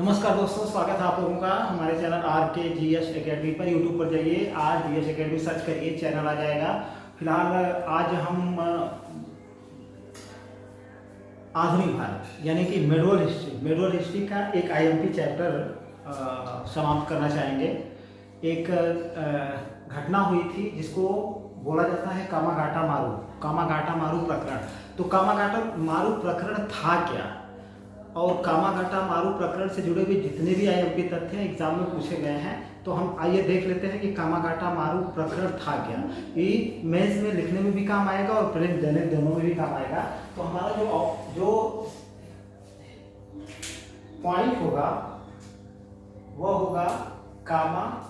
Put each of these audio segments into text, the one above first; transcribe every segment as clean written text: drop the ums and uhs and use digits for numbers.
नमस्कार दोस्तों, स्वागत है आप लोगों का हमारे चैनल आर के जी एस अकेडमी पर। यूट्यूब पर जाइए, R G S academy search करिए, चैनल आ जाएगा। फिलहाल आज हम आधुनिक भारत यानी कि मेडोल हिस्ट्री का एक आईएमपी चैप्टर समाप्त करना चाहेंगे। एक घटना हुई थी जिसको बोला जाता है कामागाटा मारू प्रकरण। तो कामागाटा मारू प्रकरण था क्या, और कामागाटा मारू प्रकरण से जुड़े हुए जितने भी आईएमपी तथ्य हैं एग्जाम में पूछे गए हैं, तो हम आइए देख लेते हैं कि कामागाटा मारू प्रकरण था क्या। ये मेंस में लिखने में भी काम आएगा और प्रिलिम्स देने दोनों में भी काम आएगा। तो हमारा जो पॉइंट होगा वो होगा कामागाटा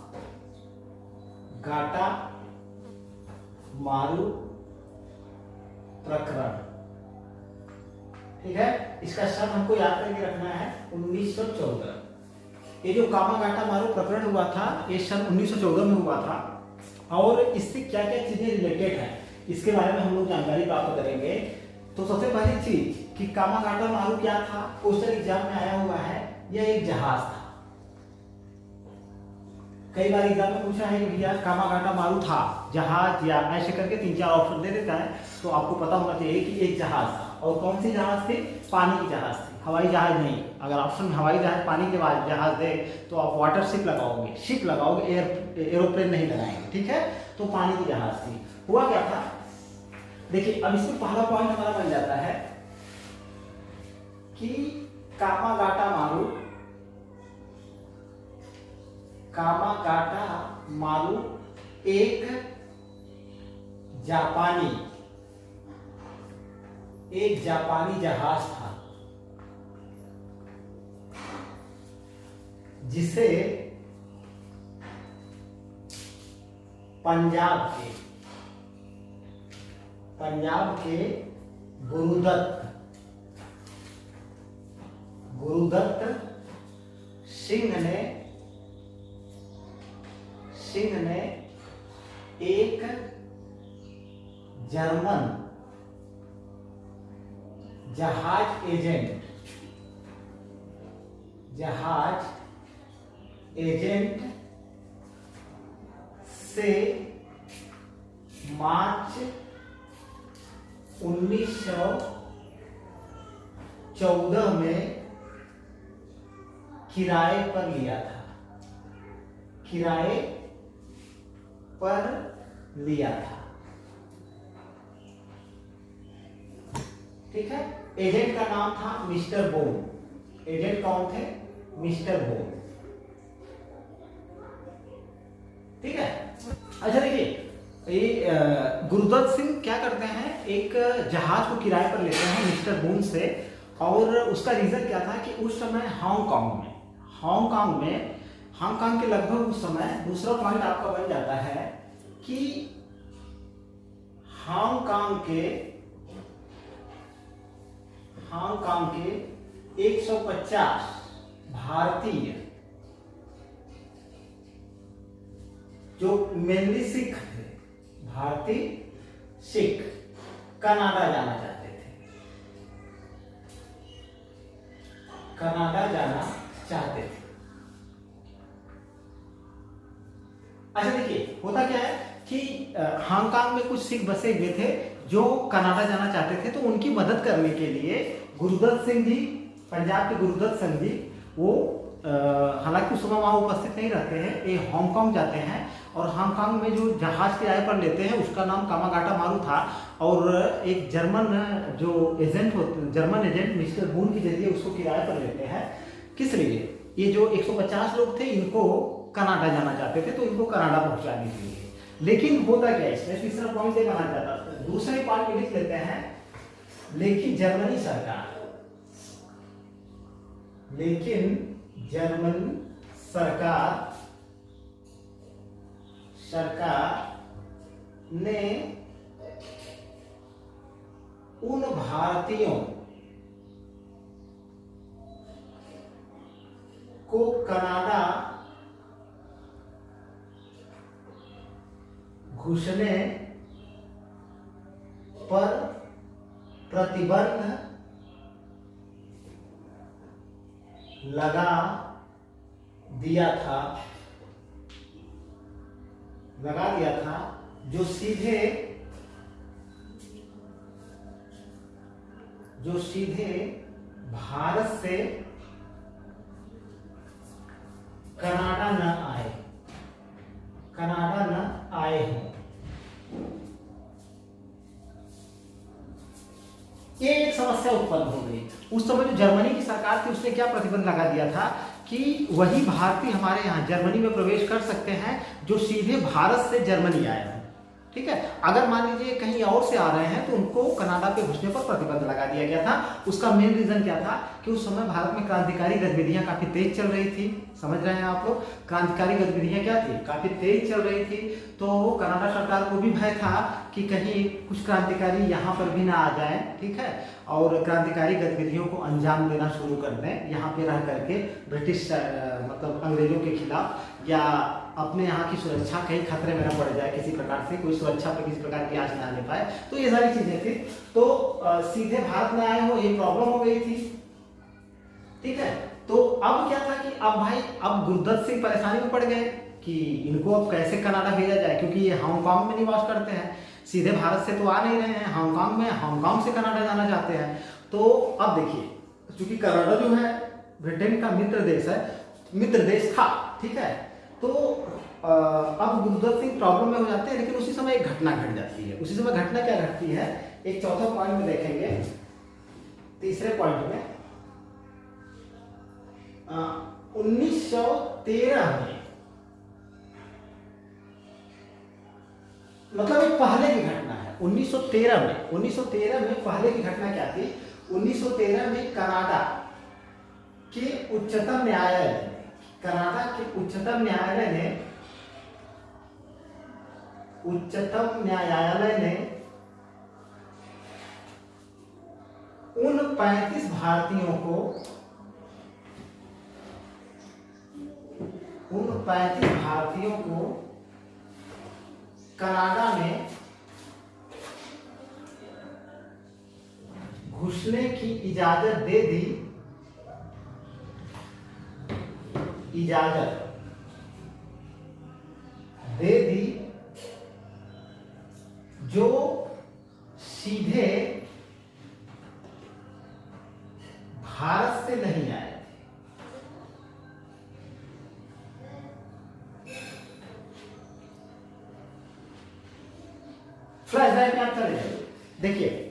मारू प्रकरण। ठीक है, इसका सन हमको याद करके रखना है 1914। ये जो कामागाटा मारू प्रकरण हुआ था ये सन 1914 में हुआ था, और इससे क्या क्या चीजें रिलेटेड हैं इसके बारे में हम लोग जानकारी प्राप्त करेंगे। तो सबसे पहली चीज कि कामागाटा मारू क्या था, क्वेश्चन एग्जाम में आया हुआ है। यह एक जहाज था। कई बार एग्जाम में पूछा है कि भैया कामागाटा मारू था जहाज, या ऐसे करके 3-4 ऑप्शन दे देता है। तो आपको पता होना चाहिए कि एक जहाज था, और कौन सी जहाज थी? पानी की जहाज थी, हवाई जहाज नहीं। अगर ऑप्शन में हवाई जहाज पानी के जहाज दे तो आप वाटर शिप लगाओगे, एरोप्लेन नहीं लगाएंगे। ठीक है, तो पानी की जहाज थी। हुआ क्या था देखिए, अब इसमें पहला पॉइंट हमारा बन जाता है कि कामागाटा मारू एक जापानी जहाज था जिसे पंजाब के गुरुदत्त सिंह ने एक जर्मन जहाज एजेंट से मार्च 1914 में किराए पर लिया था। ठीक है, एजेंट का नाम था मिस्टर बोन। एजेंट कौन थे? Mister bone. ठीक है, अच्छा देखिए, ये गुरुदत्त सिंह क्या करते हैं, एक जहाज को किराए पर लेते हैं मिस्टर बोन से। और उसका रीजन क्या था कि उस समय हांगकांग के लगभग उस समय दूसरा पॉइंट आपका बन जाता है कि हांगकांग के 150 भारतीय जो मेनली सिख थे, भारतीय सिख कनाडा जाना चाहते थे। अच्छा देखिए, होता क्या है कि हांगकांग में कुछ सिख बसे हुए थे जो कनाडा जाना चाहते थे। तो उनकी मदद करने के लिए गुरुदत्त सिंह जी, पंजाब के गुरुदत्त सिंह जी, वो हालांकि उस समय वहां उपस्थित नहीं रहते हैं, ये हांगकांग जाते हैं। और हांगकांग में जो जहाज किराए पर लेते हैं उसका नाम कामागाटा मारू था। और एक जर्मन एजेंट मिस्टर बून के जरिए उसको किराए पर लेते हैं। किस लिए? ये जो 150 लोग थे इनको कनाडा जाना चाहते थे, तो इनको कनाडा पहुंचाने के लिए। लेकिन होता क्या है, इसमें तीसरा पॉइंट ये माना जाता है। दूसरे पॉइंट में लिख लेते हैं, लेकिन जर्मनी सरकार ने उन भारतीयों को कनाडा घुसने पर प्रतिबंध लगा दिया था, जो सीधे भारत से कनाडा न आए हों। ये एक समस्या उत्पन्न हो गई। उस समय जो जर्मनी की सरकार थी उसने क्या प्रतिबंध लगा दिया था कि वही भारतीय हमारे यहाँ जर्मनी में प्रवेश कर सकते हैं जो सीधे भारत से जर्मनी आए हैं। ठीक है, अगर मान लीजिए कहीं और से आ रहे हैं तो उनको कनाडा पे घुसने पर प्रतिबंध लगा दिया गया था। उसका मेन रीजन क्या था कि उस समय भारत में क्रांतिकारी गतिविधियां काफी तेज चल रही थी। समझ रहे हैं आप लोग, क्रांतिकारी गतिविधियां क्या थी, काफी तेज चल रही थी। तो कनाडा सरकार को भी भय था कि कहीं कुछ क्रांतिकारी यहाँ पर भी ना आ जाए, ठीक है, और क्रांतिकारी गतिविधियों को अंजाम देना शुरू कर दें यहाँ पे रह करके ब्रिटिश मतलब अंग्रेजों के खिलाफ, या अपने यहाँ की सुरक्षा कहीं खतरे में न पड़ जाए, किसी प्रकार से कोई सुरक्षा पर किसी प्रकार की आंच ना ले पाए। तो ये सारी चीजें थी। तो सीधे भारत में आए हो ये प्रॉब्लम हो गई थी। ठीक है, तो अब क्या था कि अब गुरुदत्त सिंह परेशानी में पड़ गए कि इनको अब कैसे कनाडा भेजा जाए, क्योंकि ये हांगकांग में निवास करते हैं, सीधे भारत से तो आ नहीं रहे हैं, हांगकांग से कनाडा जाना चाहते हैं। तो अब देखिए, क्योंकि कनाडा जो है ब्रिटेन का मित्र देश था, ठीक है, तो अब गुरुदत्त सिंह प्रॉब्लम में हो जाते हैं। लेकिन उसी समय एक घटना घट जाती है। उसी समय घटना क्या घटती है, एक चौथा पॉइंट में देखेंगे, तीसरे पॉइंट में 1913 में, मतलब एक पहले की घटना है। 1913 में पहले की घटना क्या थी, 1913 में कनाडा के उच्चतम न्यायालय ने उन 35 भारतीयों को कनाडा में घुसने की इजाजत दे दी, जो सीधे भारत से नहीं आए थे। फ्लैशबैक में आप चले जाइए, देखिए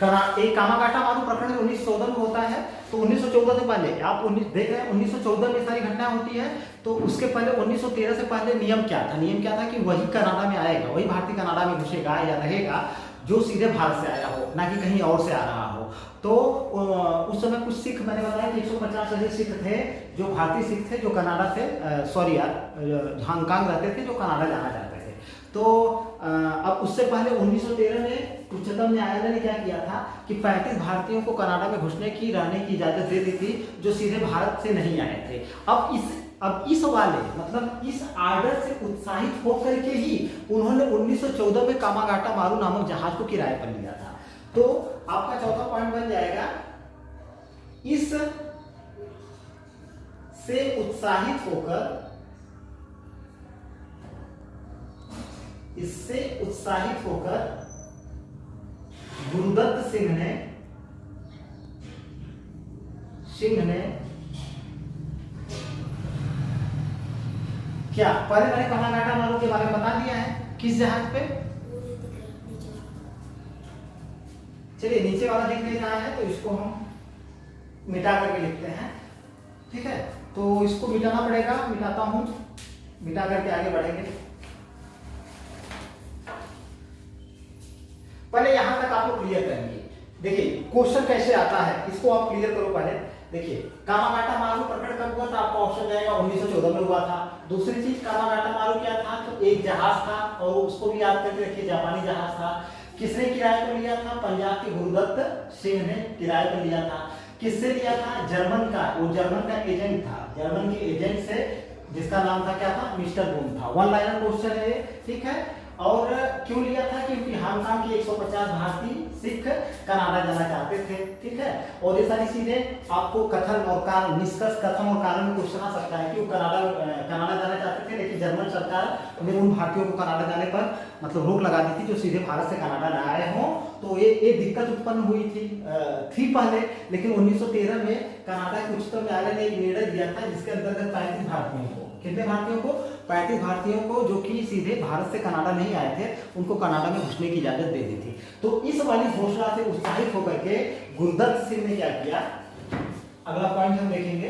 एक कामागाटा मारू प्रकरण 1914 में होता है। तो 1914 से पहले आप देख रहे हैं 1914 में सारी घटनाएं होती है। तो उसके पहले 1913 से पहले नियम क्या था कि वही कनाडा में आएगा, वही भारतीय कनाडा में घुसेगा या रहेगा जो सीधे भारत से आया हो, ना कि कहीं और से आ रहा हो। तो उस समय कुछ सिख, मैंने बताया कि 150 अधिक सिख थे, जो भारतीय सिख थे, जो कनाडा से हांगकांग रहते थे, जो कनाडा जाना चाहते थे। तो अब उससे पहले 1913 में उच्चतम न्यायालय ने क्या किया था कि 35 भारतीयों को कनाडा में घुसने की, रहने की इजाजत दे दी थी, जो सीधे भारत से नहीं आए थे। अब इस वाले मतलब इस आर्डर से उत्साहित होकर के ही उन्होंने 1914 में कामागाटा मारू नामक जहाज को किराए पर लिया था। तो आपका चौथा पॉइंट बन जाएगा, इससे उत्साहित होकर गुरुदत्त सिंह ने क्या, पहले मैंने कामागाटा मारू के बारे में बता दिया है, किस जहाज पे, चलिए नीचे वाला देख लेना है, तो इसको हम मिटा करके लिखते हैं। ठीक है, तो इसको मिटाना पड़ेगा, मिटाता हूं, मिटा करके आगे बढ़ेंगे। पहले यहां तक आप लोग क्लियर करेंगे। देखिए क्वेश्चन कैसे आता है, इसको आप क्लियर करो पहले। देखिए कामागाटा मारू प्रकरण कब हुआ था, आपका ऑप्शन जाएगा 1914 में हुआ था। दूसरी चीज, कामागाटा मारू क्या था, तो एक जहाज था, और उसको भी याद करके रखिए, जापानी जहाज था। किसने किराए पर लिया था, पंजाब के गुरुदत्त सिंह ने किराए पर लिया था। किससे लिया था, जर्मन का, वो जर्मन का एजेंट था, जर्मन के एजेंट से, जिसका नाम था क्या था, मिस्टर बूम था। वन लाइनर क्वेश्चन है, ठीक है। और क्यों लिया था? क्योंकि हांगकांग के 150 भारतीय सिख कनाडा जाना चाहते थे। ठीक है, और ये सारी चीजें आपको कथन और कारण, निष्कर्ष कथन और कारण में क्वेश्चन आ सकता है कि वो कनाडा जाना चाहते थे, लेकिन जर्मन सरकार ने उन भारतीयों को कनाडा जाने पर मतलब रोक लगा दी थी जो सीधे भारत से कनाडा न आए हों। तो ये दिक्कत उत्पन्न हुई थी पहले, लेकिन 1913 में कनाडा के उच्चतम न्यायालय ने एक निर्णय दिया था जिसके अंतर्गत 35 भारतीयों को, कितने भारतीयों को? 35 भारतीयों को जो कि सीधे भारत से कनाडा नहीं आए थे, उनको कनाडा में घुसने की इजाजत दे दी थी। तो इस वाली घोषणा से उत्साहित होकर के गुरदत्त सिंह ने क्या किया? अगला पॉइंट हम देखेंगे।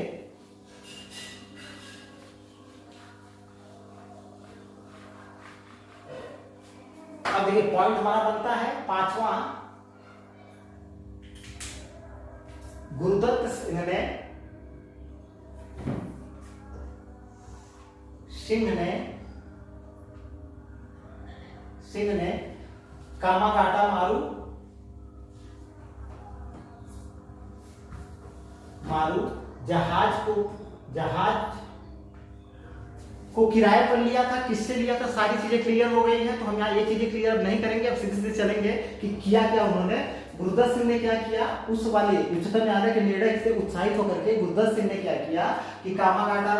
अब देखिए पॉइंट हमारा बनता है 5वां। गुरदत्त सिंह ने कामागाटा मारू जहाज को किराए पर लिया था। किससे लिया था? सारी चीजें क्लियर हो गई हैं, तो हम यहाँ ये चीजें क्लियर नहीं करेंगे, अब सीधे सीधे चलेंगे कि किया क्या उन्होंने। गुरदत्त सिंह ने क्या किया? उस वाले उच्चतम न्यायालय के निर्णय से उत्साहित होकर के गुरदत्त सिंह ने क्या किया कि कामागाटा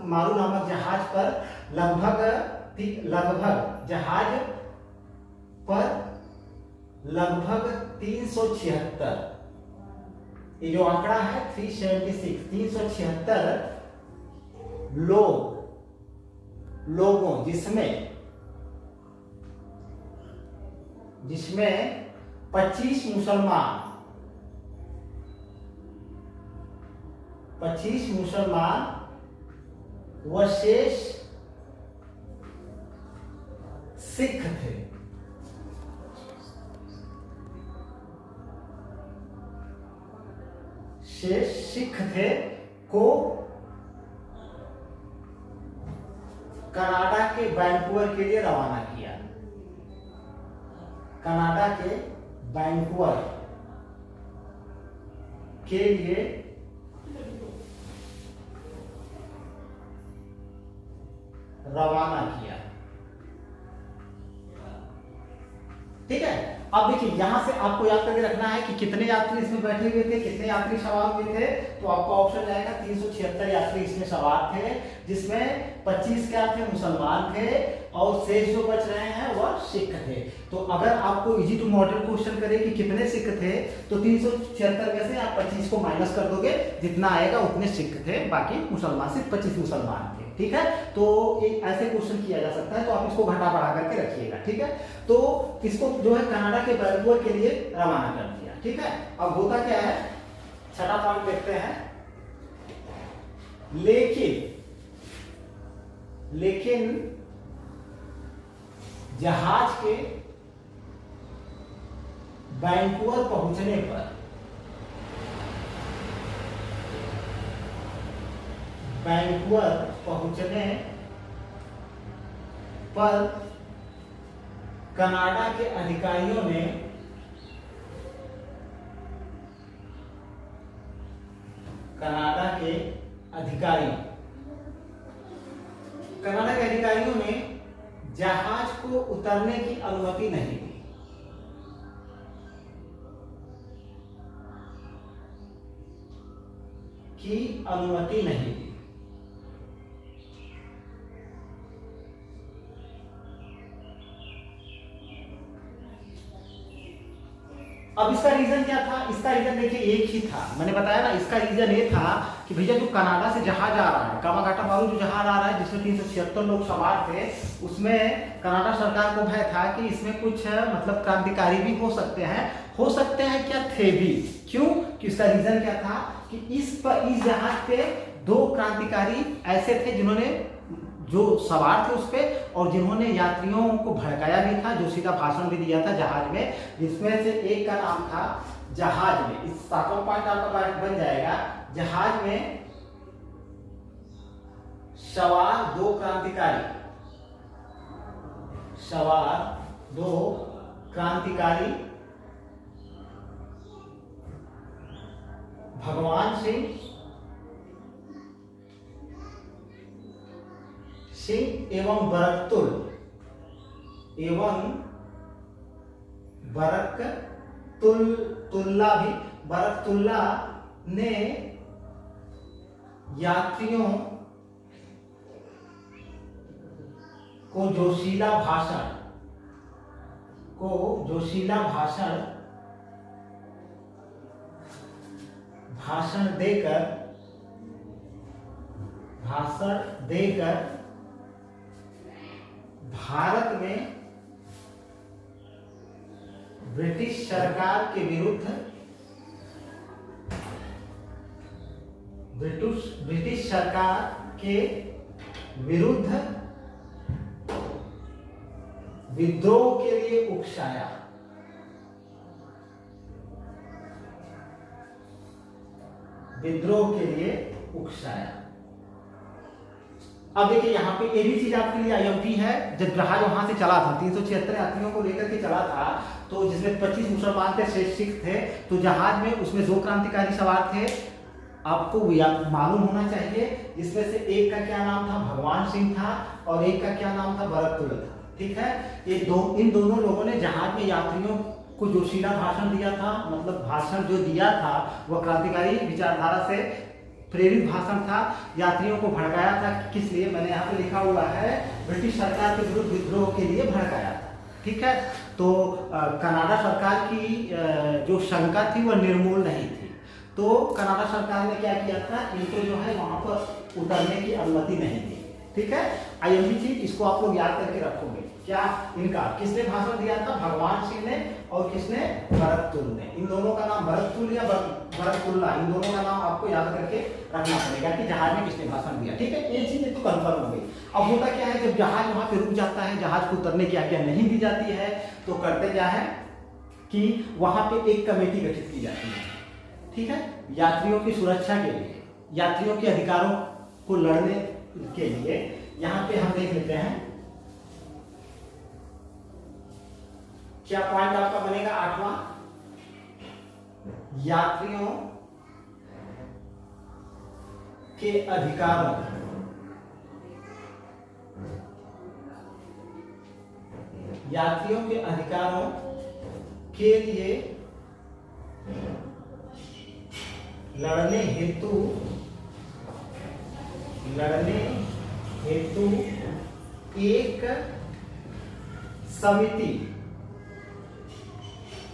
मारू नामक जहाज पर लगभग 376, ये जो आंकड़ा है 376 लोगों जिसमें 25 मुसलमान व शेष सिख थे। को कनाडा के वैंकूवर के लिए रवाना किया। कनाडा के वैंकूवर के लिए रवाना किया। ठीक है, अब देखिए यहां से आपको याद करके रखना है कि कितने यात्री इसमें बैठे हुए थे, कितने यात्री सवार हुए थे। तो आपका ऑप्शन जाएगा 376 यात्री इसमें सवार थे, जिसमें 25 क्या थे? मुसलमान थे, और शेष जो बच रहे हैं वह सिख थे। तो अगर आपको इजी टू मॉडल क्वेश्चन करे कि कितने सिख थे, तो 376 में से आप 25 को माइनस कर दोगे, जितना आएगा उतने सिख थे, बाकी मुसलमान सिर्फ 25 मुसलमान थे। ठीक है, तो एक ऐसे क्वेश्चन किया जा सकता है, तो आप इसको घटा बढ़ा करके रखिएगा। ठीक है, तो इसको जो है कनाडा के वैंकूवर के लिए रवाना कर दिया। ठीक है, अब होता क्या है, छठा पॉइंट देखते हैं। लेकिन जहाज के वैंकूवर पहुंचने पर कनाडा के अधिकारियों ने जहाज को उतरने की अनुमति नहीं दी। अब इसका रीजन क्या था? इसका रीजन देखिए एक ही था, मैंने बताया ना। इसका रीजन ये था कि भैया जो कनाडा से जहाज आ रहा है, कामागाटा मारू जो जहाज आ रहा है, जिसमें 376 लोग सवार थे, उसमें कनाडा सरकार को भय था कि इसमें कुछ मतलब क्रांतिकारी भी हो सकते हैं क्या? थे भी। क्यों? कि इसका रीजन क्या था कि इस जहाज पे 2 क्रांतिकारी ऐसे थे जिन्होंने जो सवार थे उस पे, और जिन्होंने यात्रियों को भड़काया भी था, जो सीधा भाषण भी दिया था जहाज में, जिसमें से एक का नाम था जहाज में। इस 7वां पॉइंट आपका बन जाएगा, जहाज में सवार 2 क्रांतिकारी भगवान सिंह एवं बरकतुल एवं बरकतुल्ला ने यात्रियों को जोशीला भाषण देकर भारत में ब्रिटिश सरकार के विरुद्ध विद्रोह के लिए उकसाया। अब देखिए यहाँ पे ये भी चीज आपके लिए आईएमपी है। जब जहाज वहां से चला था 376 यात्रियों को लेकर के चला था, तो जिसमें 25 मुसलमान थे, 6 सिख थे, तो जहाज में उसमें 2 क्रांतिकारी सवार थे। आपको मालूम होना चाहिए, जिसमें से एक का क्या नाम था, भगवान सिंह था, और एक का क्या नाम था, बरकतुल्ला था। ठीक है, इन दोनों लोगों ने जहाज में यात्रियों को जोशीला भाषण दिया था। मतलब भाषण जो दिया था वह क्रांतिकारी विचारधारा से प्रेरित भाषण था। यात्रियों को भड़काया था। किस लिए? मैंने यहाँ पे लिखा हुआ है, ब्रिटिश सरकार के विरुद्ध विद्रोह के लिए भड़काया था। ठीक है, तो कनाडा सरकार की जो शंका थी वह निर्मूल नहीं थी। तो कनाडा सरकार ने क्या किया था, इनको जो है वहां पर उतरने की अनुमति नहीं दी। ठीक है, आईएमपी चीज इसको आप लोग याद करके रखोगे। क्या इनका किसने भाषण दिया था? भगवान सिंह ने, और किसने? बरकतुल्ला ने। इन दोनों का नाम बरकतुल्ला या बरकतुल्ला, इन दोनों का नाम आपको याद करके रखना पड़ेगा कि जहाज में किसने भाषण दिया। ठीक है, ये चीज तो कंफर्म हो गई। अब होता क्या है, जब जहाज वहां पे रुक जाता है, जहाज को उतरने की आज्ञा नहीं दी जाती है, तो करते क्या है कि वहां पे एक कमेटी गठित की जाती है। ठीक है, यात्रियों की सुरक्षा के लिए, यात्रियों के अधिकारों को लड़ने के लिए। यहां पे हम देख लेते हैं क्या पॉइंट आपका बनेगा 8वां, यात्रियों के अधिकारों के लिए लड़ने हेतु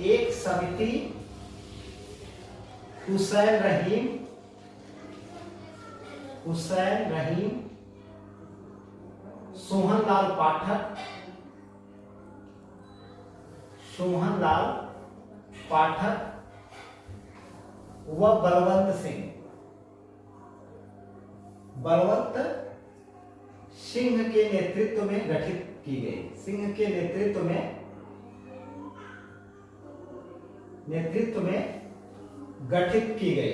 एक समिति हुसैन रहीम, सोहनलाल पाठक व बलवंत सिंह के नेतृत्व में गठित की गई।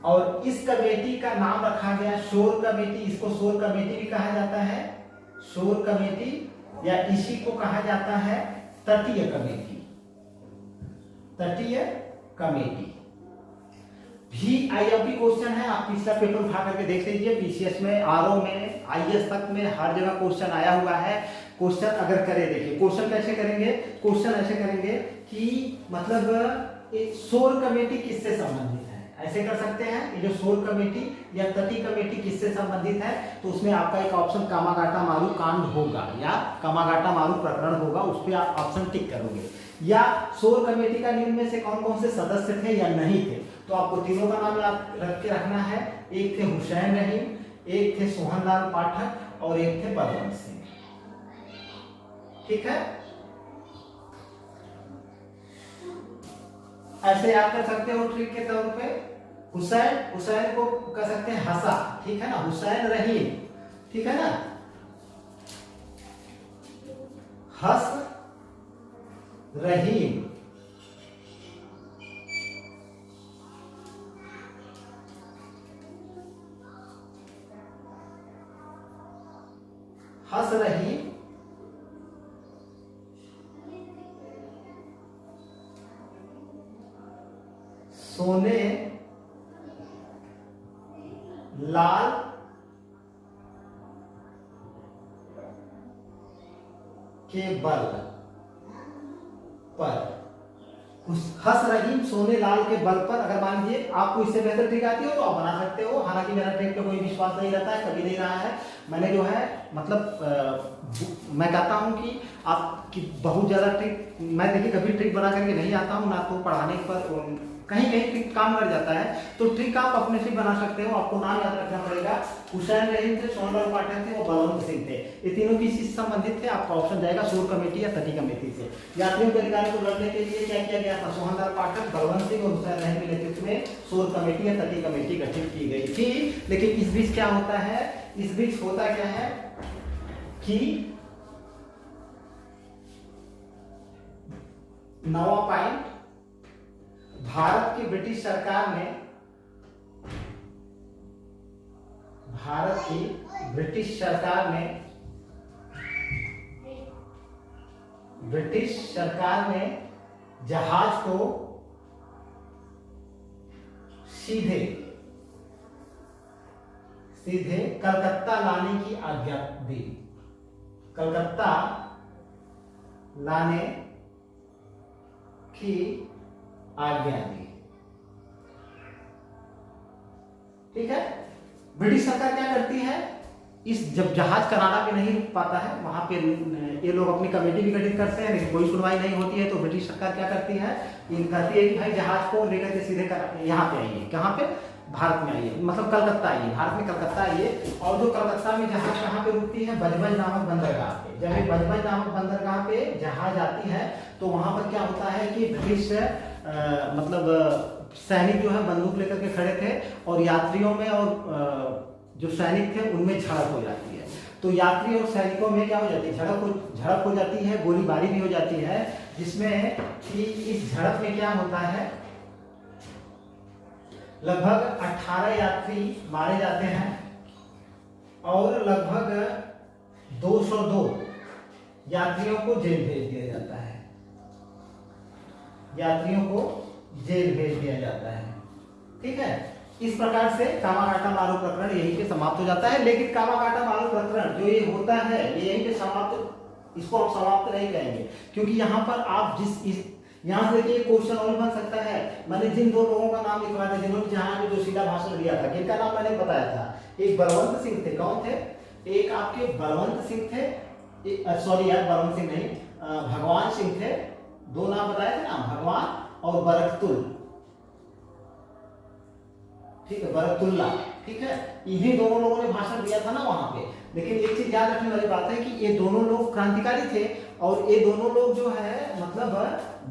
और इस कमेटी का नाम रखा गया शोर कमेटी। इसको शोर कमेटी भी कहा जाता है, शोर कमेटी, या इसी को कहा जाता है तटीय कमेटी। भी आईएमपी क्वेश्चन है, आप पिछला पेपर उठा करके देख लीजिए। पीसीएस में, आरओ में, आईएएस तक में हर जगह क्वेश्चन आया हुआ है। क्वेश्चन अगर करे, देखिए क्वेश्चन कैसे करेंगे, क्वेश्चन ऐसे करेंगे कि मतलब शोर कमेटी किससे संबंधित है, ऐसे कर सकते हैं। ये जो शोर कमेटी या तटीय कमेटी किससे संबंधित है, तो उसमें आपका एक ऑप्शन कामागाटा मारू कांड होगा या कामागाटा मारू प्रकरण होगा, उस पर आप ऑप्शन टिक करोगे। या शोर कमेटी का निम्न में से कौन कौन से सदस्य थे या नहीं थे, तो आपको तीनों का नाम रख के रखना है। एक थे हुसैन रहीम, एक थे सोहनलाल पाठक और एक थे बलवंत सिंह। ठीक है, ऐसे याद कर सकते हो ट्रिक के तौर पे। हुसैन को कह सकते हैं हसा, ठीक है ना, हुसैन रहीम, ठीक है ना, हस रहीम। हस रहीम, सोने लाल के बल पर, उस हंस रही सोने लाल के बल पर, अगर मान लीजिए आपको इससे बेहतर ट्रिक आती हो तो आप बना सकते हो, हालांकि मेरा ट्रिक पे कोई विश्वास नहीं रहता है, कभी नहीं रहा है। मैंने जो है मतलब मैं कहता हूँ कि आपकी बहुत ज़्यादा ट्रिक, मैं देखिए कभी ट्रिक बना करके नहीं आता हूँ, ना तो पढ़ाने पर कहीं कहीं ट्रिक काम कर जाता है, तो ट्रिक आप अपने से बना सकते हो। आपको नाम याद रखना पड़ेगा, हुसैन रहीम थे, सोनलाल पाठक थे, वो बलवंत सिंह थे। ये तीनों किसी से संबंधित थे। आपका ऑप्शन जाएगा शोर कमेटी या तटी कमेटी से। यात्रियों के अधिकार को लड़ने के लिए क्या किया गया था? सोहनलाल पाठक, बलवंत सिंह और हुसैन रहीम के नेतृत्व में शोर कमेटी या तटी कमेटी गठित की गई थी। लेकिन इस बीच क्या होता है, इस बीच होता क्या है कि 9वां पॉइंट, भारत की ब्रिटिश सरकार ने, भारत की ब्रिटिश सरकार ने, ब्रिटिश सरकार ने जहाज को सीधे सीधे कलकत्ता लाने की आज्ञा दी, कलकत्ता लाने की आज्ञा दी। ठीक है, ब्रिटिश सरकार क्या करती है, इस जब जहाज कनाडा पे नहीं रुक पाता है, वहां पे ये लोग अपनी कमेटी भी गठित करते हैं, लेकिन कोई सुनवाई नहीं होती है, तो ब्रिटिश सरकार क्या करती है, ये कहती है कि भाई जहाज को लेकर के सीधे यहाँ पे आइए, कहाँ पे, भारत में आइए, मतलब कलकत्ता आइए, भारत में कलकत्ता आइए। और जो कलकत्ता में जहाज कहाँ पे रुकती है, बजबज नामक बंदरगाह पे। जब ये बजबज नामक बंदरगाह पे जहाज आती है तो वहां पर क्या होता है कि ब्रिटिश मतलब सैनिक जो है बंदूक लेकर के खड़े थे, और यात्रियों में और जो सैनिक थे उनमें झड़प हो जाती है। तो यात्री और सैनिकों में क्या हो जाती है, झड़प हो जाती है, गोलीबारी भी हो जाती है, जिसमें कि इस झड़प में क्या होता है, लगभग 18 यात्री मारे जाते हैं और लगभग 202 यात्रियों को जेल भेज दिया जाता है, यात्रियों को जेल भेज दिया जाता है। ठीक है, इस प्रकार से कामागाटा मारू प्रकरण यहीं पे समाप्त हो जाता है। लेकिन कामागाटा मारू प्रकरण जो ये होता है ये यहीं पे समाप्त, इसको हम समाप्त नहीं कहेंगे, क्योंकि यहाँ पर आप यहाँ से देखिए क्वेश्चन और बन सकता है। मैंने जिन दो लोगों का नाम लिखवाया था जिन्होंने जहां पे जो सीधा भाषण दिया था, जिनका नाम मैंने बताया था, एक बलवंत सिंह थे, कौन थे, एक आपके बलवंत सिंह थे, सॉरी यार बलवंत सिंह नहीं, भगवान सिंह थे, दो नाम बताए थे ना, भगवान और बरकतुल, ठीक है, बरकतुल्ला। ठीक है, इन्हीं दोनों लोगों ने भाषण दिया था ना वहां पे। लेकिन एक चीज याद रखने वाली बात है कि ये दोनों लोग क्रांतिकारी थे, और ये दोनों लोग जो है मतलब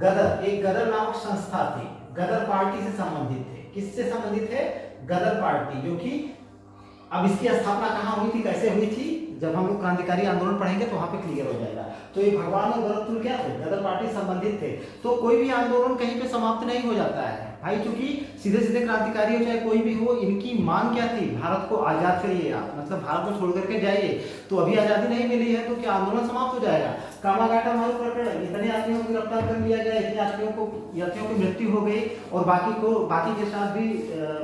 गदर, एक गदर नामक संस्था थी, गदर पार्टी से संबंधित थे। किससे संबंधित थे, गदर पार्टी, जो कि अब इसकी स्थापना कहाँ हुई थी, कैसे हुई थी, जब हम लोग क्रांतिकारी आंदोलन पढ़ेंगे तो वहां पे क्लियर हो जाएगा। तो ये भगवान और बरकतुल क्या थे, गदर पार्टी से संबंधित थे। तो कोई भी आंदोलन कहीं पे समाप्त नहीं हो जाता है भाई, क्योंकि सीधे सीधे क्रांतिकारी हो चाहे कोई भी हो, इनकी मांग क्या थी, भारत को आजाद करिए आप, मतलब भारत को छोड़ करके जाइए। तो अभी आजादी नहीं मिली है तो क्या आंदोलन समाप्त हो जाएगा। कामागाटा मारू प्रकरण, इतने यात्रियों को गिरफ्तार कर लिया गया, इतने यात्रियों की मृत्यु हो गई, और बाकी के साथ भी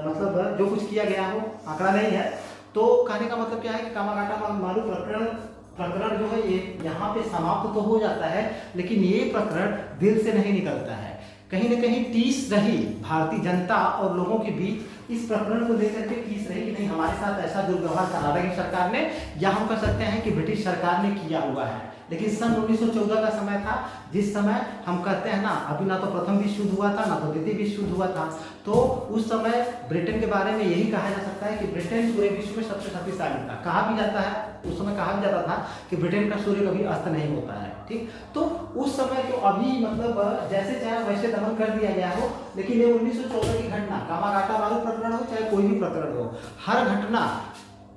मतलब जो कुछ किया गया हो आंकड़ा नहीं है। तो कहने का मतलब क्या है कि कामागाटा मारू प्रकरण जो है ये यहाँ पे समाप्त तो हो जाता है, लेकिन ये प्रकरण दिल से नहीं निकलता है। कहीं न कहीं टीस रही भारतीय जनता और लोगों के बीच, इस प्रकरण को लेकर के टीस रही कि नहीं हमारे साथ ऐसा दुर्व्यवहार कनाडा की सरकार ने, या हम कह सकते हैं कि ब्रिटिश सरकार ने किया हुआ है। लेकिन सन 1914 का समय था, जिस समय हम कहते हैं ना, अभी ना तो प्रथम विश्व युद्ध हुआ था ना तो द्वितीय विश्व युद्ध हुआ था। तो उस समय ब्रिटेन के बारे में यही कहा जा सकता है कि ब्रिटेन पूरे विश्व में सबसे शक्तिशाली था। कहा भी जाता है, उस समय कहा भी जाता था कि ब्रिटेन का सूर्य कभी अस्त नहीं होता है। ठीक, तो उस समय तो अभी मतलब जैसे चाहे वैसे दमन कर दिया गया हो, लेकिन ये 1914 की घटना, कामागाटा मारू प्रकरण हो चाहे कोई भी प्रकरण हो, हर घटना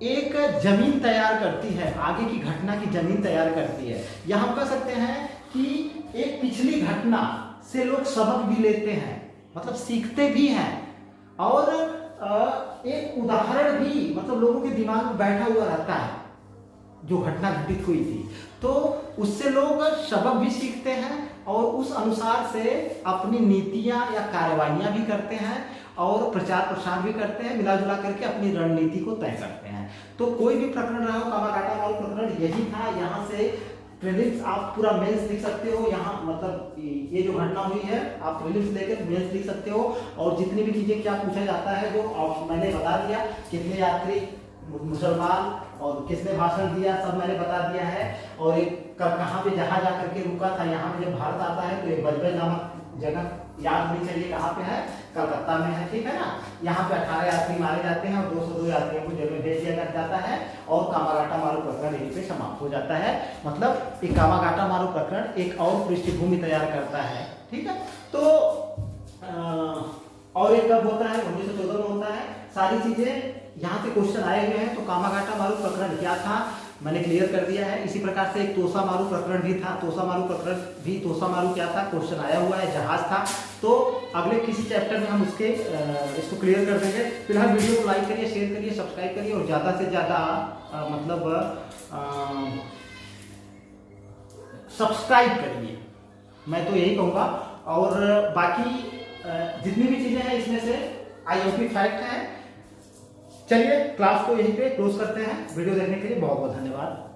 एक जमीन तैयार करती है, आगे की घटना की जमीन तैयार करती है। या हम कह सकते हैं कि एक पिछली घटना से लोग सबक भी लेते हैं, मतलब सीखते भी हैं, और एक उदाहरण भी मतलब लोगों के दिमाग में बैठा हुआ रहता है जो घटना घटित हुई थी। तो उससे लोग सबक भी सीखते हैं और उस अनुसार से अपनी नीतियां या कार्रवाइयां भी करते हैं और प्रचार प्रसार भी करते हैं, मिला जुला करके अपनी रणनीति को तय करते हैं। तो कोई भी प्रकरण रहा हो, कामागाटा मारू प्रकरण यही था। यहाँ से प्रीलिम्स आप पूरा मेंस लिख सकते हो यहाँ, मतलब ये जो घटना हुई है आप प्रीलिम्स लेकर मेंस लिख सकते हो। और जितनी भी चीजें क्या पूछा जाता है जो मैंने बता दिया, कितने यात्री मुसलमान और किसने भाषण दिया सब मैंने बता दिया है। और एक कब कहाँ पे जहाँ जा करके रुका था, यहाँ पे जब भारत आता है तो एक बजबेज नामक जगह याद होनी चाहिए, कहाँ पे है, कलकत्ता में है, ठीक है ना। यहाँ पे 18 यात्री मारे जाते हैं और 202 यात्रियों को जेल में भेज दिया जाता है और कामागाटा मारू प्रकरण यहीं पे समाप्त हो जाता है। मतलब एक कामागाटा मारू प्रकरण एक और पृष्ठभूमि तैयार करता है, ठीक है। तो और एक कब होता है, 1914 में होता है। सारी चीजें यहाँ से क्वेश्चन आए हुए हैं। तो कामागाटा मारू प्रकरण क्या था मैंने क्लियर कर दिया है। इसी प्रकार से एक तोसा मारू प्रकरण भी था, तोसा मारू प्रकरण भी, तोसा मारू क्या था, क्वेश्चन आया हुआ है, जहाज था। तो अगले किसी चैप्टर में हम इसको क्लियर कर देंगे। फिलहाल वीडियो को लाइक करिए, शेयर करिए, सब्सक्राइब करिए और ज़्यादा से ज़्यादा सब्सक्राइब करिए, मैं तो यही कहूँगा। और बाकी जितनी भी चीज़ें हैं इसमें से IMP फैक्ट है। चलिए क्लास को यहीं पे क्लोज करते हैं। वीडियो देखने के लिए बहुत बहुत धन्यवाद।